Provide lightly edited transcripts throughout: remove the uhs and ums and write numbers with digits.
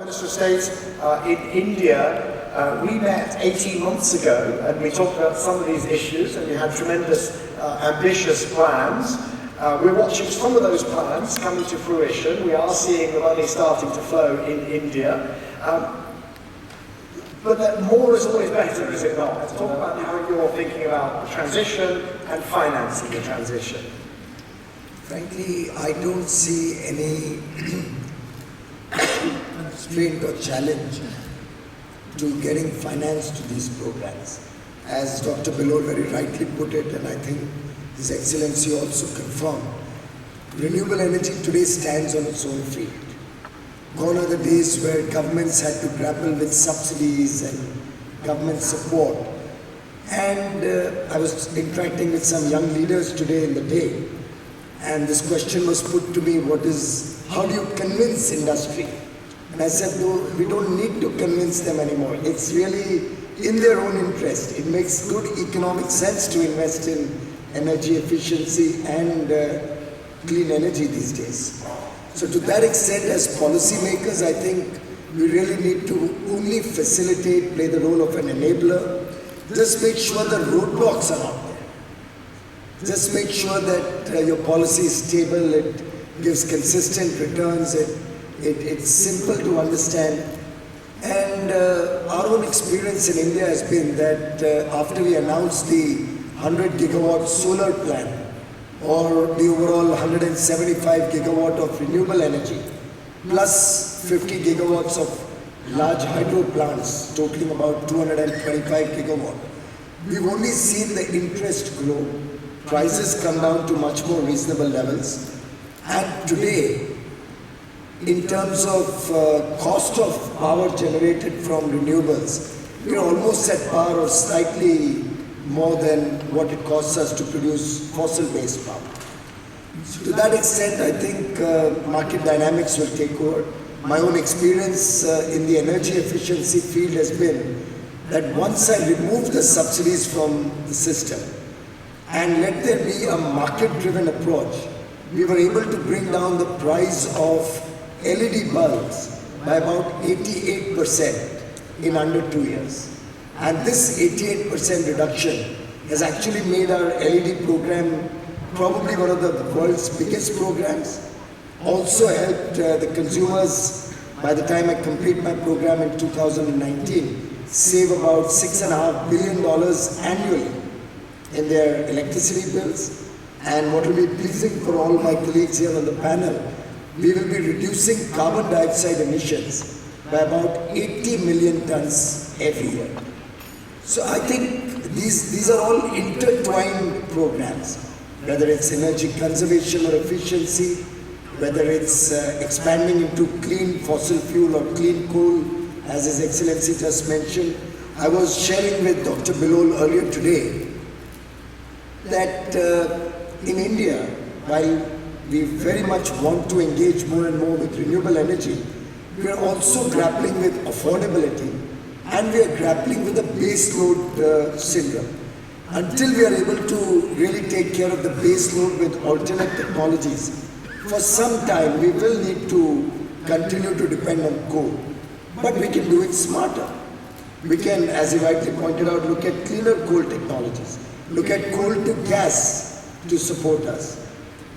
Minister of State in India, we met 18 months ago and we talked about some of these issues and we had tremendous ambitious plans. We're watching some of those plans coming to fruition. We are seeing the money starting to flow in India. But that more is always better, is it not? Let's talk about how you're thinking about the transition and financing the transition. Frankly, I don't see any constraint or challenge to getting finance to these programs. As Dr. Belur very rightly put it, and I think His Excellency also confirmed, renewable energy today stands on its own feet. Gone are the days where governments had to grapple with subsidies and government support. And I was interacting with some young leaders today in the day, and this question was put to me, how do you convince industry? And I said, no, we don't need to convince them anymore. It's really in their own interest. It makes good economic sense to invest in energy efficiency and clean energy these days. So to that extent, as policymakers, I think we really need to only facilitate, play the role of an enabler. Just make sure the roadblocks are not there. Just make sure that your policy is stable, it gives consistent returns, it's simple to understand. And our own experience in India has been that after we announced the 100 gigawatt solar plan, or the overall 175 gigawatt of renewable energy, plus 50 gigawatts of large hydro plants, totaling about 225 gigawatt. We've only seen the interest grow, prices come down to much more reasonable levels, and today, in terms of cost of power generated from renewables, we're almost at par or slightly more than what it costs us to produce fossil-based power. So to that extent, I think market dynamics will take over. My own experience in the energy efficiency field has been that once I remove the subsidies from the system and let there be a market-driven approach, we were able to bring down the price of LED bulbs by about 88% in under 2 years. And this 88% reduction has actually made our LED program probably one of the world's biggest programs. Also helped the consumers, by the time I complete my program in 2019, save about $6.5 billion annually in their electricity bills. And what will be pleasing for all my colleagues here on the panel, we will be reducing carbon dioxide emissions by about 80 million tons every year. So I think these are all intertwined programs, whether it's energy conservation or efficiency, whether it's expanding into clean fossil fuel or clean coal, as His Excellency just mentioned. I was sharing with Dr. Belur earlier today that in India, while we very much want to engage more and more with renewable energy, we are also grappling with affordability. And we are grappling with the base load syndrome. Until we are able to really take care of the base load with alternate technologies, for some time we will need to continue to depend on coal. But we can do it smarter. We can, as you rightly pointed out, look at cleaner coal technologies. Look at coal to gas to support us.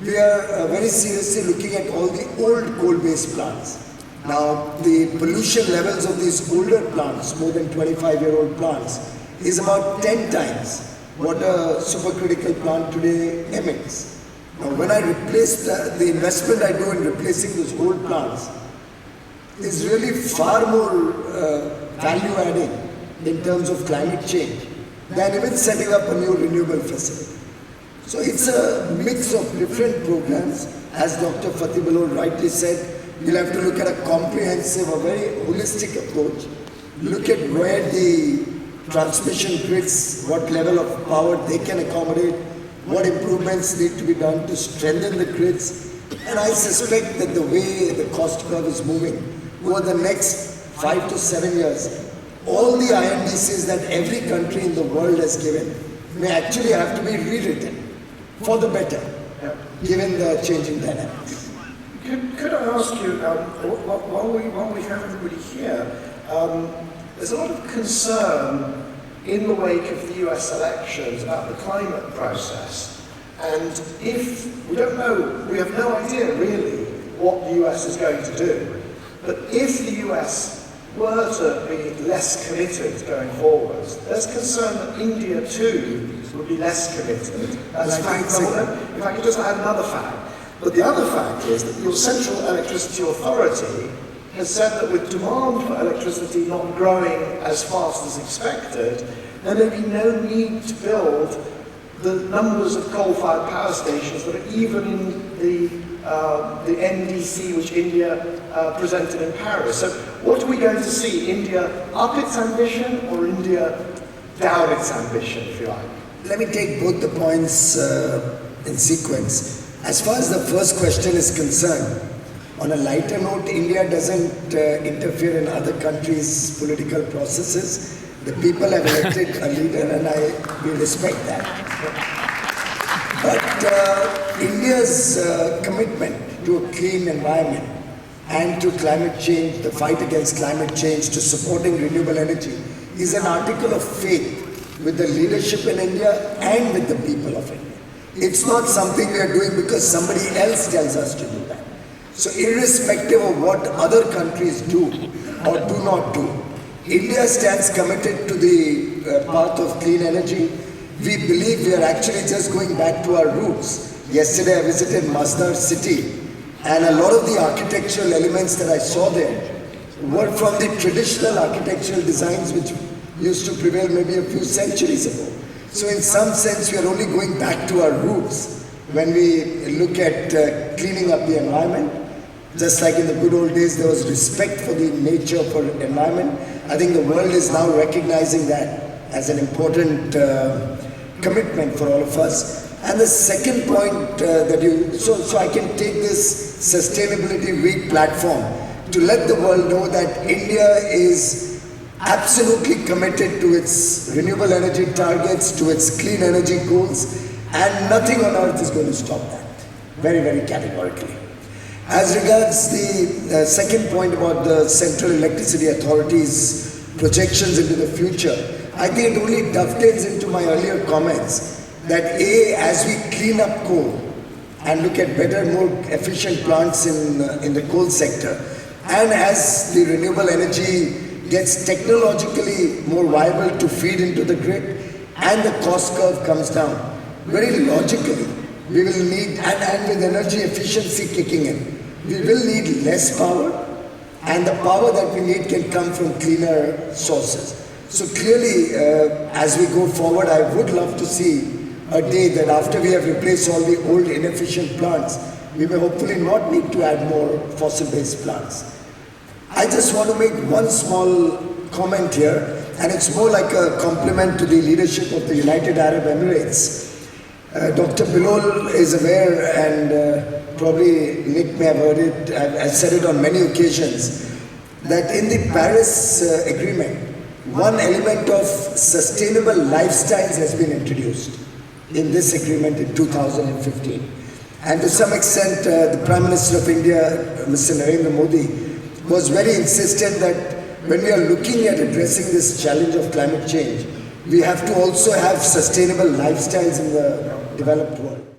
We are very seriously looking at all the old coal-based plants. Now, the pollution levels of these older plants, more than 25-year-old plants, is about 10 times what a supercritical plant today emits. Now, when I replace the investment I do in replacing those old plants is really far more value-adding in terms of climate change than even setting up a new renewable facility. So it's a mix of different programs. As Dr. Fatih Belur rightly said, we'll have to look at a comprehensive, a very holistic approach. Look at where the transmission grids, what level of power they can accommodate, what improvements need to be done to strengthen the grids. And I suspect that the way the cost curve is moving, over the next 5 to 7 years, all the INDCs that every country in the world has given may actually have to be rewritten for the better, given the changing dynamics. Could I ask you, while we have everybody here, there's a lot of concern in the wake of the US elections about the climate process. And if, we don't know, we have no idea really what the US is going to do, but if the US were to be less committed going forward, there's concern that India too would be less committed. That's fact number one. If I could just add another fact. But the other fact is that your Central Electricity Authority has said that with demand for electricity not growing as fast as expected, there may be no need to build the numbers of coal-fired power stations that are even in the NDC which India presented in Paris. So what are we going to see? India up its ambition or India down its ambition, if you like? Let me take both the points in sequence. As far as the first question is concerned, on a lighter note, India doesn't interfere in other countries' political processes. The people have elected a leader and we respect that. But India's commitment to a clean environment and to climate change, the fight against climate change, to supporting renewable energy, is an article of faith with the leadership in India and with the people of India. It's not something we are doing because somebody else tells us to do that. So irrespective of what other countries do or do not do, India stands committed to the path of clean energy. We believe we are actually just going back to our roots. Yesterday I visited Masdar city, and a lot of the architectural elements that I saw there were from the traditional architectural designs which used to prevail maybe a few centuries ago. So in some sense we are only going back to our roots when we look at cleaning up the environment. Just like in the good old days there was respect for the nature, for environment, I think the world is now recognizing that as an important commitment for all of us. And the second point so I can take this Sustainability Week platform to let the world know that India is absolutely committed to its renewable energy targets, to its clean energy goals, and nothing on earth is going to stop that, very, very categorically. As regards the second point about the Central Electricity Authority's projections into the future, I think it only dovetails into my earlier comments that as we clean up coal and look at better, more efficient plants in the coal sector, and as the renewable energy gets technologically more viable to feed into the grid and the cost curve comes down, very logically we will need, and with energy efficiency kicking in, we will need less power, and the power that we need can come from cleaner sources. So clearly, as we go forward, I would love to see a day that after we have replaced all the old inefficient plants, we may hopefully not need to add more fossil-based plants. I just want to make one small comment here, and it's more like a compliment to the leadership of the United Arab Emirates. Dr. Bilol is aware, and probably Nick may have heard it, I've said it on many occasions, that in the Paris Agreement, one element of sustainable lifestyles has been introduced in this agreement in 2015. And to some extent, the Prime Minister of India, Mr. Narendra Modi, was very insistent that when we are looking at addressing this challenge of climate change, we have to also have sustainable lifestyles in the developed world.